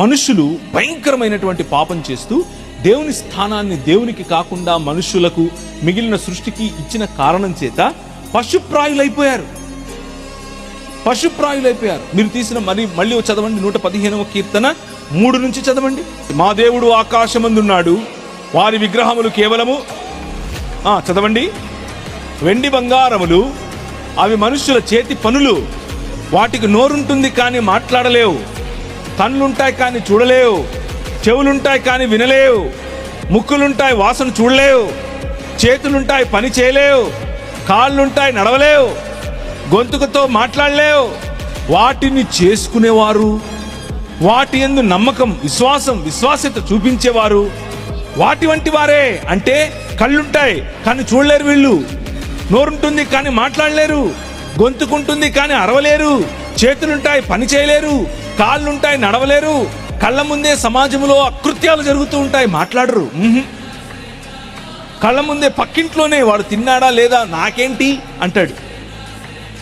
మనుషులు భయంకరమైనటువంటి పాపం చేస్తూ దేవుని స్థానాన్ని దేవునికి కాకుండా మనుషులకు, మిగిలిన సృష్టికి ఇచ్చిన కారణం చేత పశుప్రాయులైపోయారు. మీరు తీసిన మళ్ళీ చదవండి 115వ కీర్తన 3 నుంచి చదవండి. మా దేవుడు ఆకాశమందున్నాడు, వారి విగ్రహములు కేవలము చదవండి, వెండి బంగారములు, అవి మనుషుల చేతి పనులు. వాటికి నోరుంటుంది కానీ మాట్లాడలేవు, కన్నులుంటాయి కానీ చూడలేవు, చెవులుంటాయి కానీ వినలేవు, ముక్కులుంటాయి వాసన చూడలేవు, చేతులుంటాయి పని చేయలేవు, కాళ్ళుంటాయి నడవలేవు, గొంతుకతో మాట్లాడలేవు. వాటిని చేసుకునేవారు, వాటి యందు నమ్మకం, విశ్వాసత చూపించేవారు వాటి వంటి వారే. అంటే కళ్ళుంటాయి కానీ చూడలేరు వీళ్ళు, నోరుంటుంది కానీ మాట్లాడలేరు, గొంతుకుంటుంది కానీ అరవలేరు, చేతులుంటాయి పని చేయలేరు, కాళ్ళుంటాయి నడవలేరు, కళ్ళ ముందే సమాజంలో అకృత్యాలు జరుగుతూ ఉంటాయి, మాట్లాడరు. కళ్ళ ముందే పక్కింట్లోనే వాడు తిన్నాడా లేదా నాకేంటి అంటాడు.